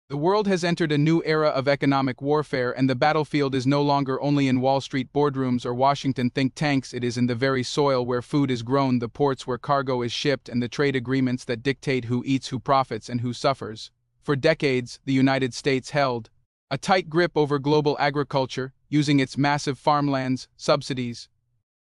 The world has entered a new era of economic warfare, and the battlefield is no longer only in Wall Street boardrooms or Washington think tanks. It is in the very soil where food is grown, the ports where cargo is shipped, and the trade agreements that dictate who eats, who profits, and who suffers. For decades, the United States held a tight grip over global agriculture, using its massive farmlands, subsidies,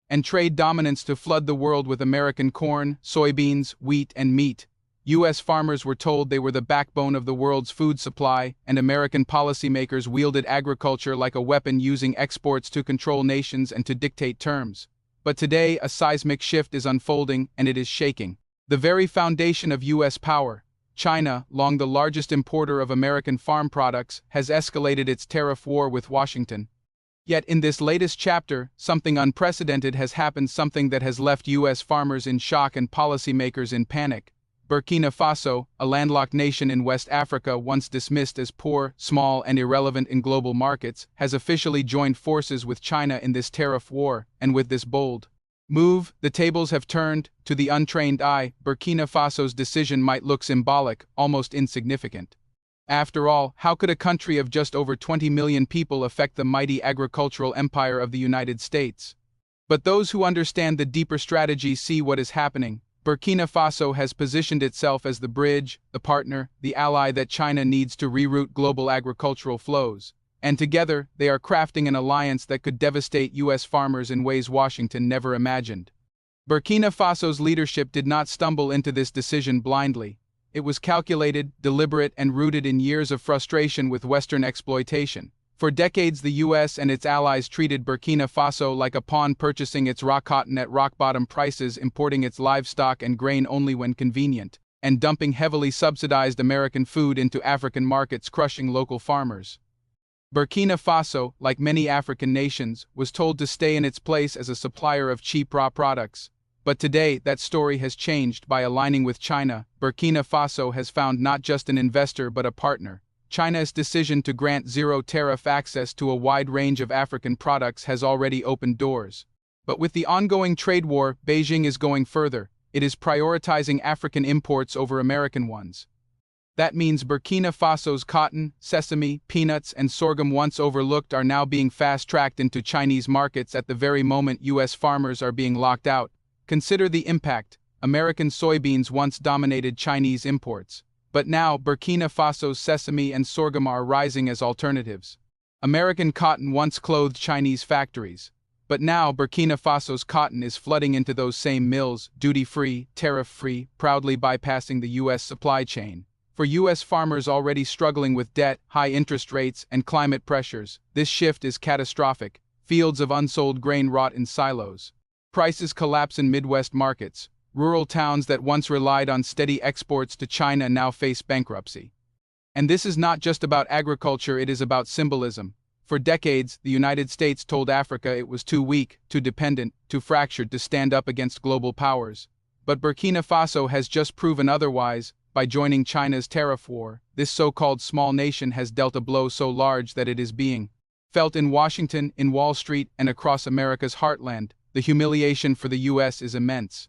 and trade dominance to flood the world with American corn, soybeans, wheat, and meat. U.S. farmers were told they were the backbone of the world's food supply, and American policymakers wielded agriculture like a weapon, using exports to control nations and to dictate terms. But today, a seismic shift is unfolding, and it is shaking the very foundation of U.S. power. China, long the largest importer of American farm products, has escalated its tariff war with Washington. Yet in this latest chapter, something unprecedented has happened, something that has left U.S. farmers in shock and policymakers in panic. Burkina Faso, a landlocked nation in West Africa once dismissed as poor, small, and irrelevant in global markets, has officially joined forces with China in this tariff war, and with this bold move, the tables have turned. To the untrained eye, Burkina Faso's decision might look symbolic, almost insignificant. After all, how could a country of just over 20 million people affect the mighty agricultural empire of the United States? But those who understand the deeper strategy see what is happening. Burkina Faso has positioned itself as the bridge, the partner, the ally that China needs to reroute global agricultural flows. And together, they are crafting an alliance that could devastate U.S. farmers in ways Washington never imagined. Burkina Faso's leadership did not stumble into this decision blindly. It was calculated, deliberate, and rooted in years of frustration with Western exploitation. For decades, the U.S. and its allies treated Burkina Faso like a pawn, purchasing its raw cotton at rock-bottom prices, importing its livestock and grain only when convenient, and dumping heavily subsidized American food into African markets, crushing local farmers. Burkina Faso, like many African nations, was told to stay in its place as a supplier of cheap raw products. But today, that story has changed. By aligning with China, Burkina Faso has found not just an investor but a partner. China's decision to grant zero-tariff access to a wide range of African products has already opened doors. But with the ongoing trade war, Beijing is going further. It is prioritizing African imports over American ones. That means Burkina Faso's cotton, sesame, peanuts, and sorghum, once overlooked, are now being fast-tracked into Chinese markets at the very moment U.S. farmers are being locked out. Consider the impact. American soybeans once dominated Chinese imports. But now, Burkina Faso's sesame and sorghum are rising as alternatives. American cotton once clothed Chinese factories. But now, Burkina Faso's cotton is flooding into those same mills, duty-free, tariff-free, proudly bypassing the U.S. supply chain. For U.S. farmers already struggling with debt, high interest rates, and climate pressures, this shift is catastrophic. Fields of unsold grain rot in silos. Prices collapse in Midwest markets. Rural towns that once relied on steady exports to China now face bankruptcy. And this is not just about agriculture, it is about symbolism. For decades, the United States told Africa it was too weak, too dependent, too fractured to stand up against global powers. But Burkina Faso has just proven otherwise. By joining China's tariff war, this so-called small nation has dealt a blow so large that it is being felt in Washington, in Wall Street, and across America's heartland. The humiliation for the U.S. is immense.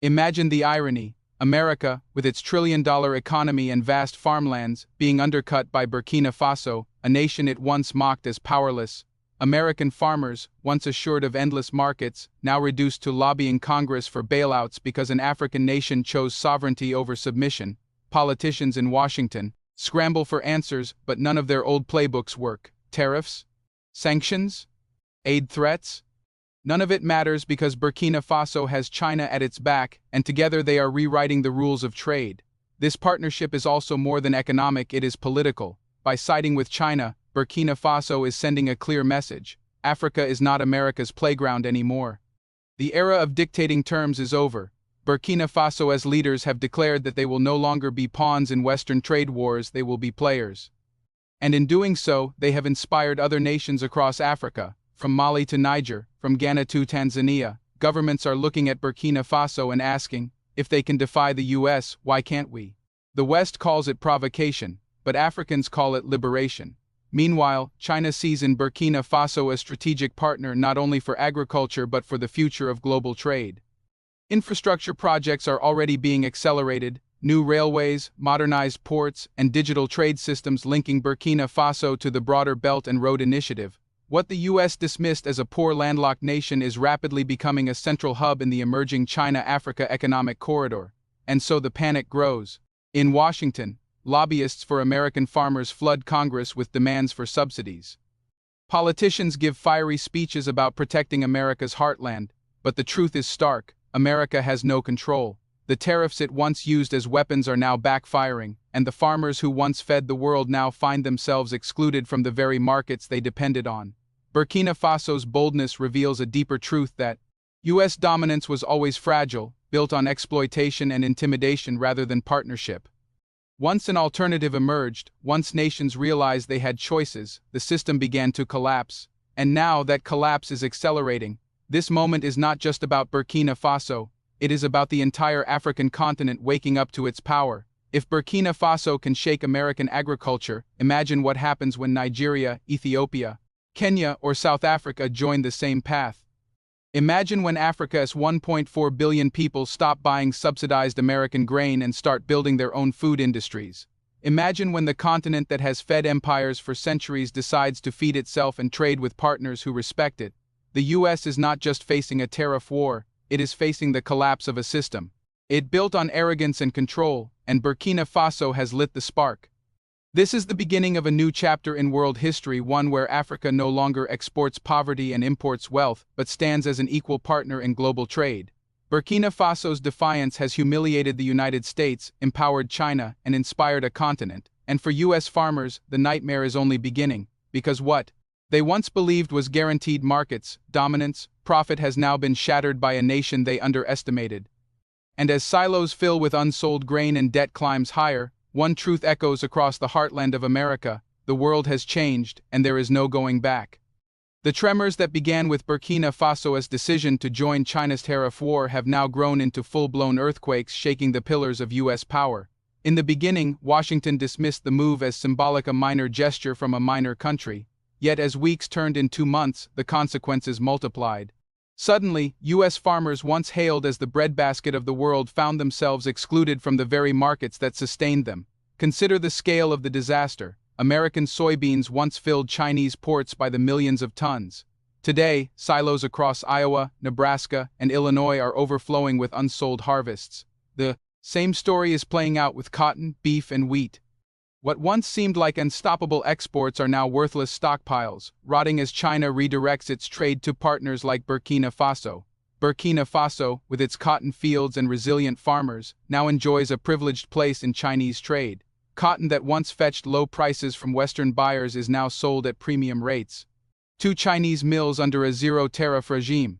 Imagine the irony: America, with its trillion-dollar economy and vast farmlands, being undercut by Burkina Faso, a nation it once mocked as powerless. American farmers, once assured of endless markets, now reduced to lobbying Congress for bailouts because an African nation chose sovereignty over submission. Politicians in Washington scramble for answers, but none of their old playbooks work. Tariffs? Sanctions? Aid threats? None of it matters because Burkina Faso has China at its back, and together they are rewriting the rules of trade. This partnership is also more than economic, it is political. By siding with China, Burkina Faso is sending a clear message: Africa is not America's playground anymore. The era of dictating terms is over. Burkina Faso's leaders have declared that they will no longer be pawns in Western trade wars, they will be players. And in doing so, they have inspired other nations across Africa. From Mali to Niger, from Ghana to Tanzania, governments are looking at Burkina Faso and asking, if they can defy the U.S., why can't we? The West calls it provocation, but Africans call it liberation. Meanwhile, China sees in Burkina Faso a strategic partner not only for agriculture but for the future of global trade. Infrastructure projects are already being accelerated. new railways, modernized ports, and digital trade systems linking Burkina Faso to the broader Belt and Road Initiative. What the U.S. dismissed as a poor landlocked nation is rapidly becoming a central hub in the emerging China-Africa economic corridor. And so the panic grows. In Washington, lobbyists for American farmers flood Congress with demands for subsidies. Politicians give fiery speeches about protecting America's heartland, but the truth is stark: America has no control. The tariffs it once used as weapons are now backfiring, and the farmers who once fed the world now find themselves excluded from the very markets they depended on. Burkina Faso's boldness reveals a deeper truth that U.S. dominance was always fragile, built on exploitation and intimidation rather than partnership. Once an alternative emerged, once nations realized they had choices, the system began to collapse. And now that collapse is accelerating. This moment is not just about Burkina Faso. It is about the entire African continent waking up to its power. If Burkina Faso can shake American agriculture, imagine what happens when Nigeria, Ethiopia, Kenya, or South Africa join the same path. Imagine when Africa's 1.4 billion people stop buying subsidized American grain and start building their own food industries. Imagine when the continent that has fed empires for centuries decides to feed itself and trade with partners who respect it. The U.S. is not just facing a tariff war, it is facing the collapse of a system. It built on arrogance and control, and Burkina Faso has lit the spark. This is the beginning of a new chapter in world history, one where Africa no longer exports poverty and imports wealth, but stands as an equal partner in global trade. Burkina Faso's defiance has humiliated the United States, empowered China, and inspired a continent. And for U.S. farmers, the nightmare is only beginning, because what they once believed was guaranteed markets, dominance, profit has now been shattered by a nation they underestimated. And as silos fill with unsold grain and debt climbs higher, one truth echoes across the heartland of America: the world has changed, and there is no going back. The tremors that began with Burkina Faso's decision to join China's tariff war have now grown into full-blown earthquakes shaking the pillars of U.S. power. In the beginning, Washington dismissed the move as symbolic, a minor gesture from a minor country. Yet as weeks turned into months, the consequences multiplied. Suddenly, U.S. farmers once hailed as the breadbasket of the world found themselves excluded from the very markets that sustained them. Consider the scale of the disaster. American soybeans once filled Chinese ports by the millions of tons. Today, silos across Iowa, Nebraska, and Illinois are overflowing with unsold harvests. The same story is playing out with cotton, beef, and wheat. What once seemed like unstoppable exports are now worthless stockpiles, rotting as China redirects its trade to partners like Burkina Faso. Burkina Faso, with its cotton fields and resilient farmers, now enjoys a privileged place in Chinese trade. Cotton that once fetched low prices from Western buyers is now sold at premium rates. 2 Chinese mills under a zero-tariff regime.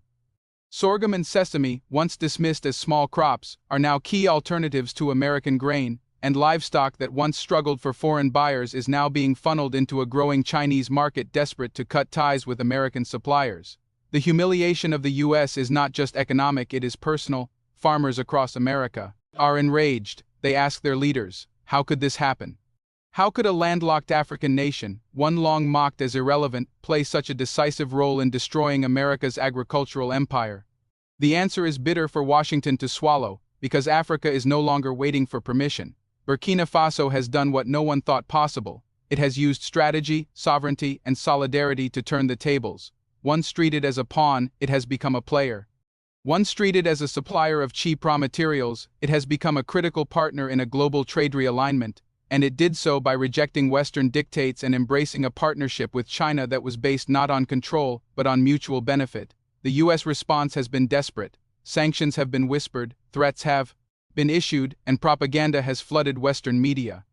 Sorghum and sesame, once dismissed as small crops, are now key alternatives to American grain, and livestock that once struggled for foreign buyers is now being funneled into a growing Chinese market desperate to cut ties with American suppliers. The humiliation of the U.S. is not just economic, it is personal. Farmers across America are enraged. They ask their leaders, how could this happen? How could a landlocked African nation, one long mocked as irrelevant, play such a decisive role in destroying America's agricultural empire? The answer is bitter for Washington to swallow, because Africa is no longer waiting for permission. Burkina Faso has done what no one thought possible. It has used strategy, sovereignty, and solidarity to turn the tables. Once treated as a pawn, it has become a player. Once treated as a supplier of cheap raw materials, it has become a critical partner in a global trade realignment, and it did so by rejecting Western dictates and embracing a partnership with China that was based not on control, but on mutual benefit. The U.S. response has been desperate. Sanctions have been whispered, threats have been issued, and propaganda has flooded Western media.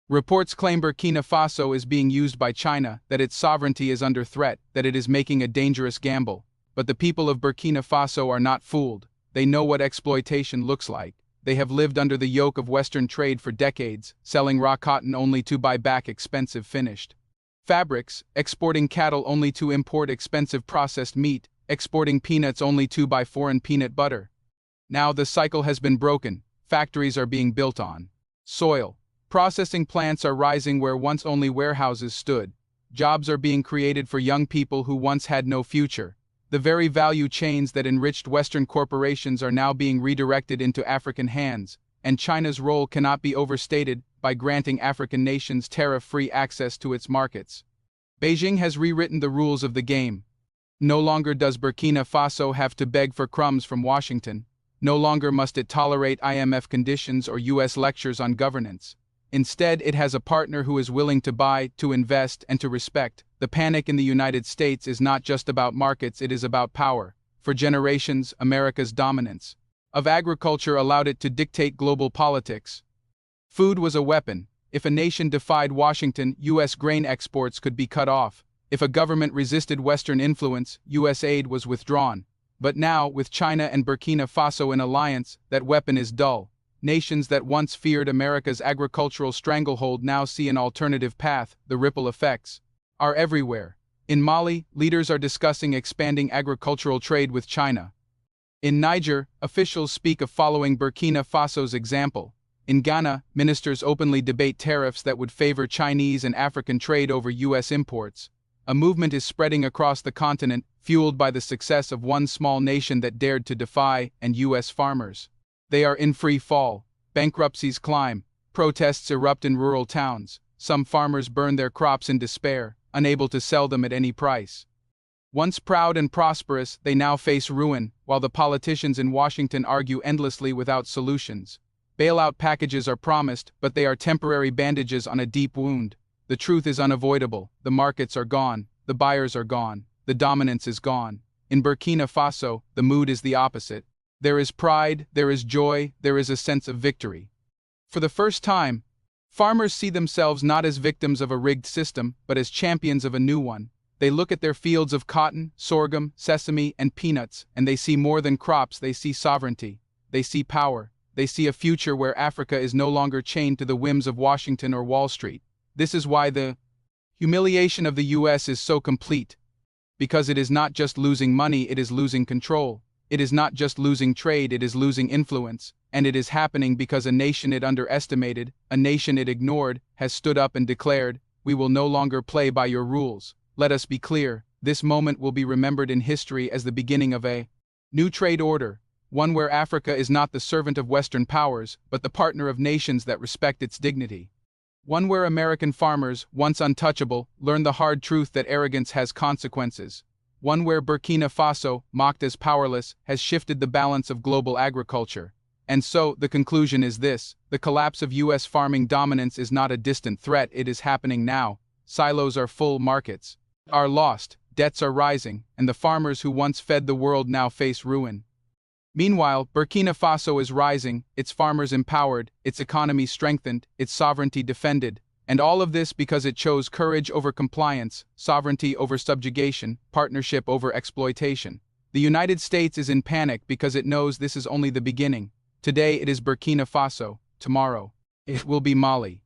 Reports claim Burkina Faso is being used by China, that its sovereignty is under threat, that it is making a dangerous gamble. But the people of Burkina Faso are not fooled. They know what exploitation looks like. They have lived under the yoke of Western trade for decades, selling raw cotton only to buy back expensive finished fabrics, exporting cattle only to import expensive processed meat, exporting peanuts only to buy foreign peanut butter. Now the cycle has been broken. Factories are being built on soil. Processing plants are rising where once only warehouses stood. Jobs are being created for young people who once had no future. The very value chains that enriched Western corporations are now being redirected into African hands. and China's role cannot be overstated by granting African nations tariff-free access to its markets. Beijing has rewritten the rules of the game. No longer does Burkina Faso have to beg for crumbs from Washington. No longer must it tolerate IMF conditions or US lectures on governance. Instead, it has a partner who is willing to buy, to invest, and to respect. The panic in the United States is not just about markets, it is about power. For generations, America's dominance of agriculture allowed it to dictate global politics. Food was a weapon. If a nation defied Washington, US grain exports could be cut off. If a government resisted Western influence, US aid was withdrawn. But now, with China and Burkina Faso in alliance, that weapon is dull. Nations that once feared America's agricultural stranglehold now see an alternative path. The ripple effects are everywhere. In Mali, leaders are discussing expanding agricultural trade with China. In Niger, officials speak of following Burkina Faso's example. In Ghana, ministers openly debate tariffs that would favor Chinese and African trade over US imports. A movement is spreading across the continent, fueled by the success of one small nation that dared to defy and US farmers. They are in free fall. Bankruptcies climb. Protests erupt in rural towns. Some farmers burn their crops in despair, unable to sell them at any price. Once proud and prosperous, they now face ruin, while the politicians in Washington argue endlessly without solutions. Bailout packages are promised, but they are temporary bandages on a deep wound. The truth is unavoidable. The markets are gone. The buyers are gone. The dominance is gone. In Burkina Faso, the mood is the opposite. There is pride, there is joy, there is a sense of victory. For the first time, farmers see themselves not as victims of a rigged system, but as champions of a new one. They look at their fields of cotton, sorghum, sesame, and peanuts, and they see more than crops. They see sovereignty. They see power. They see a future where Africa is no longer chained to the whims of Washington or Wall Street. This is why the humiliation of the US is so complete. Because it is not just losing money, it is losing control. It is not just losing trade, it is losing influence. And it is happening because a nation it underestimated, a nation it ignored, has stood up and declared, "We will no longer play by your rules." Let us be clear, this moment will be remembered in history as the beginning of a new trade order. One where Africa is not the servant of Western powers, but the partner of nations that respect its dignity. One where American farmers, once untouchable, learn the hard truth that arrogance has consequences. One where Burkina Faso, mocked as powerless, has shifted the balance of global agriculture. And so, the conclusion is this: the collapse of US farming dominance is not a distant threat, it is happening now. Silos are full, markets are lost, debts are rising, and the farmers who once fed the world now face ruin. Meanwhile, Burkina Faso is rising, its farmers empowered, its economy strengthened, its sovereignty defended. And all of this because it chose courage over compliance, sovereignty over subjugation, partnership over exploitation. The United States is in panic because it knows this is only the beginning. Today it is Burkina Faso, tomorrow it will be Mali.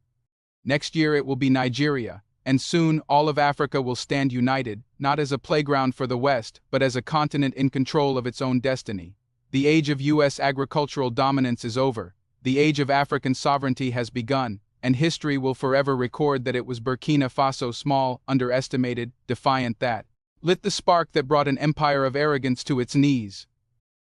Next year it will be Nigeria, and soon all of Africa will stand united, not as a playground for the West, but as a continent in control of its own destiny. The age of US agricultural dominance is over. The age of African sovereignty has begun, and history will forever record that it was Burkina Faso, small, underestimated, defiant, that lit the spark that brought an empire of arrogance to its knees.